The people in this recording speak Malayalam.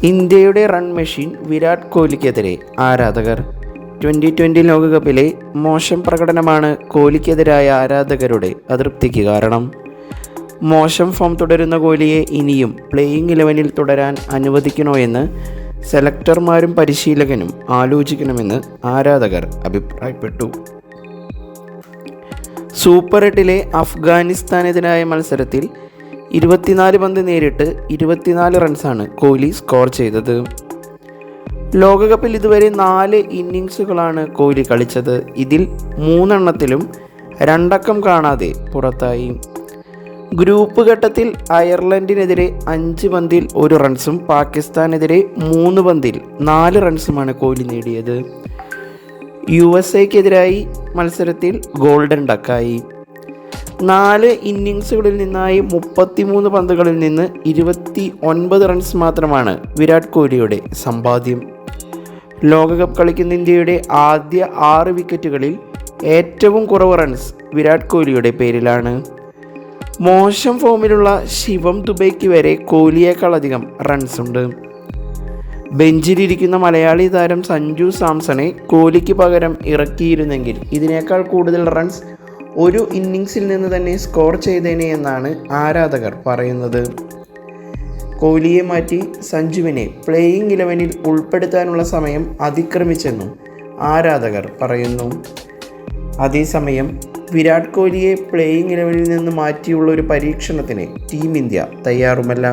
ഇന്ത്യയുടെ റൺ മെഷീൻ വിരാട് കോഹ്ലിക്കെതിരെ ആരാധകർ. 2020 ലോകകപ്പിലെ മോശം പ്രകടനമാണ് കോഹ്ലിക്കെതിരായ ആരാധകരുടെ അതൃപ്തിക്ക് കാരണം. മോശം ഫോം തുടരുന്ന കോഹ്ലിയെ ഇനിയും പ്ലേയിങ് 11-ൽ തുടരാൻ അനുവദിക്കണോ എന്ന് സെലക്ടർമാരും പരിശീലകനും ആലോചിക്കണമെന്ന് ആരാധകർ അഭിപ്രായപ്പെട്ടു. സൂപ്പർ 8-ലെ അഫ്ഗാനിസ്ഥാനെതിരായ മത്സരത്തിൽ 24 പന്ത് നേരിട്ട് 24 റൺസാണ് കോഹ്ലി സ്കോർ ചെയ്തത്. ലോകകപ്പിൽ ഇതുവരെ 4 ഇന്നിങ്സുകളാണ് കോഹ്ലി കളിച്ചത്. ഇതിൽ 3 എണ്ണത്തിലും 2 അക്കം കാണാതെ പുറത്തായി. ഗ്രൂപ്പ് ഘട്ടത്തിൽ അയർലൻഡിനെതിരെ 5 പന്തിൽ 1 റൺസും പാകിസ്ഥാനെതിരെ 3 പന്തിൽ 4 റൺസുമാണ് കോഹ്ലി നേടിയത്. USA-ക്കെതിരായി മത്സരത്തിൽ ഗോൾഡൻ ഡക്കായി. 4 ഇന്നിങ്സുകളിൽ നിന്നായി 33 പന്തുകളിൽ നിന്ന് 29 റൺസ് മാത്രമാണ് വിരാട് കോഹ്ലിയുടെ സമ്പാദ്യം. ലോകകപ്പ് കളിക്കുന്ന ഇന്ത്യയുടെ ആദ്യ 6 വിക്കറ്റുകളിൽ ഏറ്റവും കുറവ് റൺസ് വിരാട് കോഹ്ലിയുടെ പേരിലാണ്. മോശം ഫോമിലുള്ള ശിവം ദുബൈക്ക് വരെ കോഹ്ലിയേക്കാളധികം റൺസുണ്ട്. ബെഞ്ചിലിരിക്കുന്ന മലയാളി താരം സഞ്ജു സാംസണെ കോഹ്ലിക്ക് പകരം ഇറക്കിയിരുന്നെങ്കിൽ ഇതിനേക്കാൾ കൂടുതൽ റൺസ് ഒരു ഇന്നിങ്സിൽ നിന്ന് തന്നെ സ്കോർ ചെയ്തേനെ എന്നാണ് ആരാധകർ പറയുന്നത്. കോഹ്ലിയെ മാറ്റി സഞ്ജുവിനെ പ്ലേയിങ് 11-ൽ ഉൾപ്പെടുത്താനുള്ള സമയം അതിക്രമിച്ചെന്നും ആരാധകർ പറയുന്നു. അതേസമയം വിരാട് കോഹ്ലിയെ പ്ലേയിങ് 11-ൽ നിന്ന് മാറ്റിയുള്ള ഒരു പരീക്ഷണത്തിന് ടീം ഇന്ത്യ തയ്യാറുമല്ല.